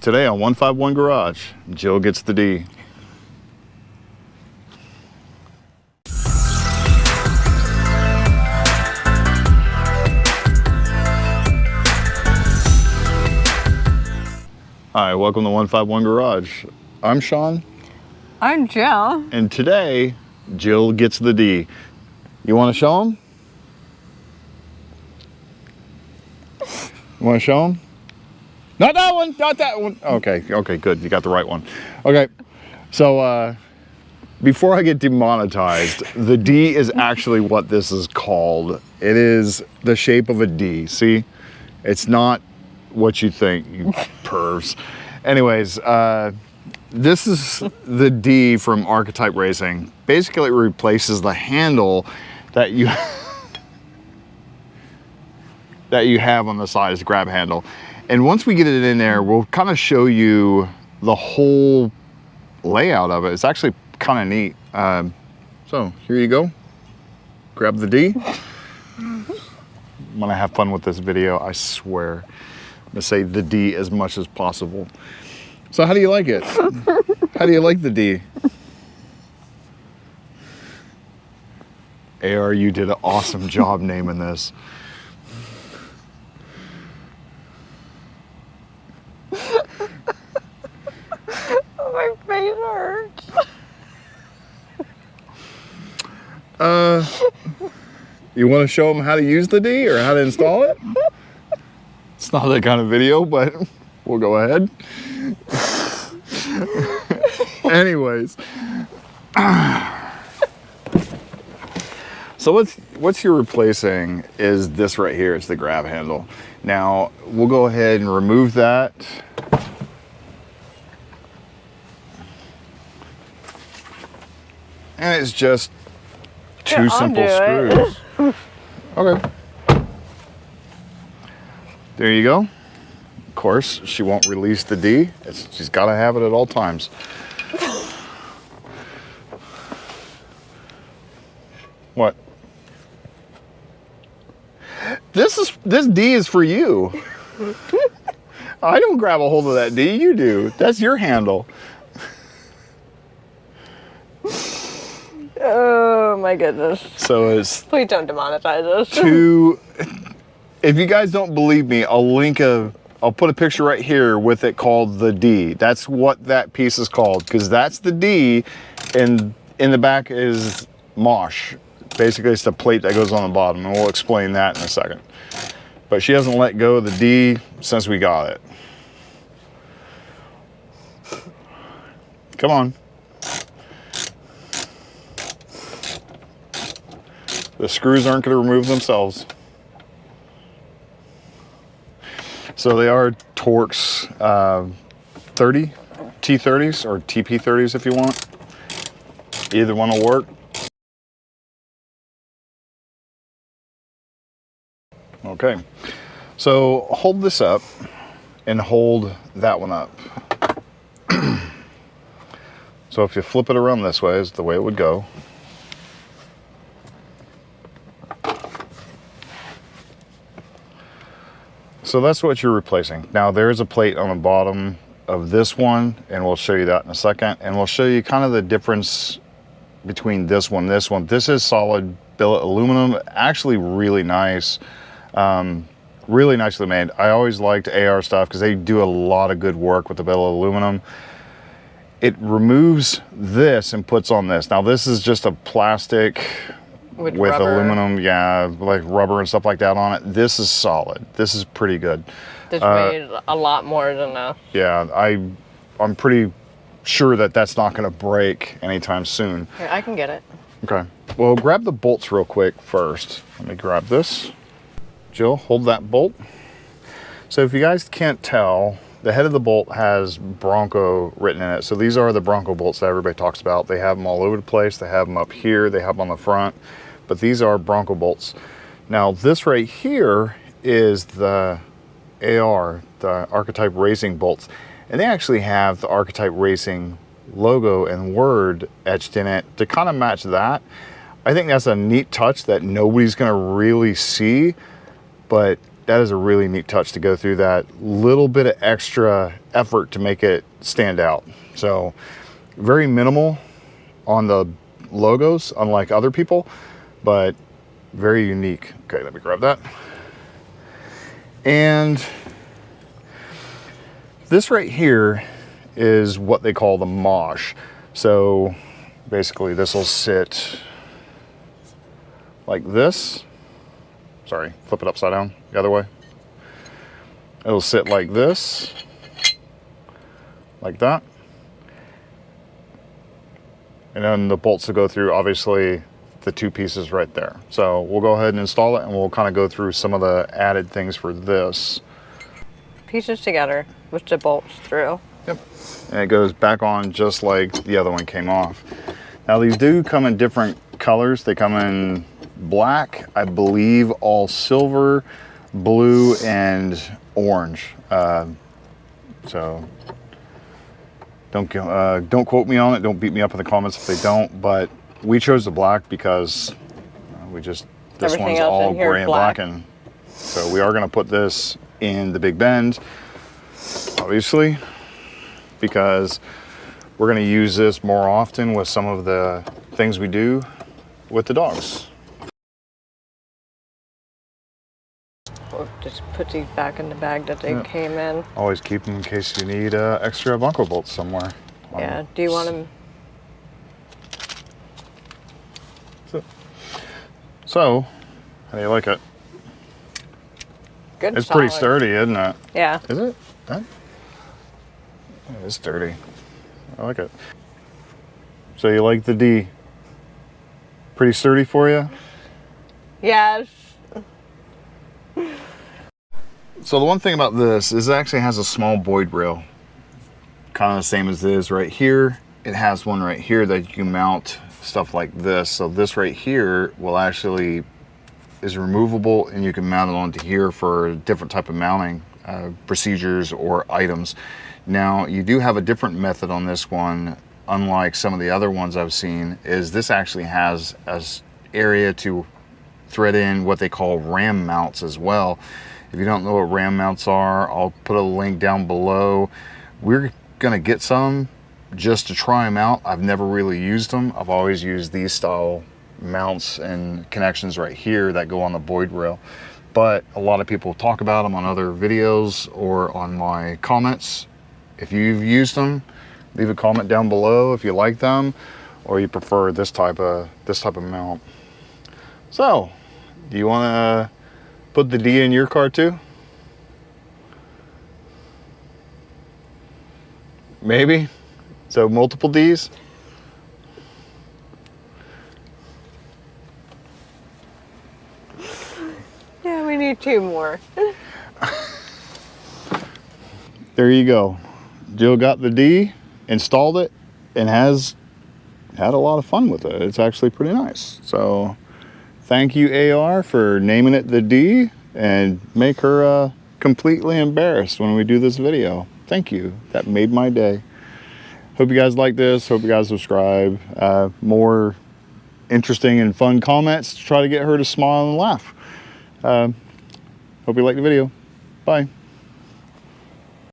Today on 151 Garage, Jill gets the D. Hi, welcome to 151 Garage. I'm Shawn. I'm Jill. And today, Jill gets the D. You want to show him? You want to show him? Not that one, not that one. Okay, good. You got the right one. Okay, so before I get demonetized, the D is actually what this is called. It is the shape of a D. See, it's not what you think, you pervs. Anyways, this is the D from Archetype Racing. Basically, it replaces the handle that you have on the side as a grab handle. And once we get it in there, we'll kind of show you the whole layout of it. It's actually kind of neat. So here you go. Grab the D. I'm gonna have fun with this video, I swear. I'm gonna say the D as much as possible. So how do you like it? How do you like the D? AR, you did an awesome job naming this. My face hurts. You want to show them how to use the D or how to install it? It's not that kind of video, but we'll go ahead. Anyways. So what you're replacing is this right here. It's the grab handle. Now, we'll go ahead and remove that. And it's just two simple screws. Okay. There you go. Of course, she won't release the D. She's got to have it at all times. What? This D is for you. I don't grab a hold of that D, you do. That's your handle. Oh my goodness. So it's... Please don't demonetize us. If you guys don't believe me, I'll put a picture right here with it called the D. That's what that piece is called, because that's the D, and in the back is MOSH. Basically, it's the plate that goes on the bottom, and we'll explain that in a second. But she hasn't let go of the D since we got it. Come on. The screws aren't going to remove themselves. So they are Torx T30s or TP30s if you want. Either one will work. Okay, so hold this up and hold that one up. So if you flip it around this way is the way it would go. So that's what you're replacing. Now there's a plate on the bottom of this one, and we'll show you that in a second. And we'll show you kind of the difference between this one and this one. This is solid billet aluminum, actually really nice. Really nicely made. I always liked AR stuff because they do a lot of good work with the billet aluminum. It removes this and puts on this. Now this is just a plastic with aluminum, yeah, like rubber and stuff like that on it. This is solid. This is pretty good. This weighs a lot more than a... Yeah, I'm pretty sure that that's not going to break anytime soon. Here, I can get it. Okay. Well, grab the bolts real quick first. Let me grab this. Jill, hold that bolt. So if you guys can't tell, the head of the bolt has Bronco written in it. So these are the Bronco bolts that everybody talks about. They have them all over the place. They have them up here. They have them on the front. But these are Bronco bolts. Now this right here is the AR, the Archetype Racing bolts. And they actually have the Archetype Racing logo and word etched in it to kind of match that. I think that's a neat touch that nobody's going to really see, but that is a really neat touch to go through that little bit of extra effort to make it stand out. So very minimal on the logos, unlike other people, but very unique. Okay, let me grab that. And this right here is what they call the MOSH. So basically this will sit like this. Sorry, flip it upside down the other way. It'll sit like this, like that. And then the bolts will go through, obviously, the two pieces right there. So we'll go ahead and install it, and we'll kind of go through some of the added things for this. Pieces together with the bolts through. Yep. And it goes back on just like the other one came off. Now these do come in different colors. They come in black, I believe, all silver, blue, and orange. So don't quote me on it. Don't beat me up in the comments if they don't. But we chose the black because this Everything one's else all in here gray is and black. black, and so we are going to put this in the Big Bend, obviously, because we're going to use this more often with some of the things we do with the dogs. We'll just put these back in the bag that they came in. Always keep them in case you need extra Bronco bolts somewhere. Yeah, do you want them? So, how do you like it? Good. It's pretty solid. sturdy, isn't it? Yeah. Is it? That? It is sturdy. I like it. So you like the D? Pretty sturdy for you? Yes. So the one thing about this is it actually has a small Boyd rail. Kind of the same as this right here. It has one right here that you can mount stuff like this. So this right here will actually is removable, and you can mount it onto here for a different type of mounting procedures or items. Now you do have a different method on this one, unlike some of the other ones I've seen, is this actually has an area to thread in what they call ram mounts as well. If you don't know what ram mounts are, I'll put a link down below. We're gonna get some just to try them out. I've never really used them. I've always used these style mounts and connections right here that go on the Boyd rail. But a lot of people talk about them on other videos or on my comments. If you've used them, leave a comment down below if you like them or you prefer this type of mount. So, do you want to put the D in your car too? Maybe. So multiple Ds. Yeah, we need 2 more. There you go. Jill got the D, installed it, and has had a lot of fun with it. It's actually pretty nice. So thank you, AR, for naming it the D, and make her completely embarrassed when we do this video. Thank you. That made my day. Hope you guys like this. Hope you guys subscribe. More interesting and fun comments to try to get her to smile and laugh. Hope you like the video. Bye.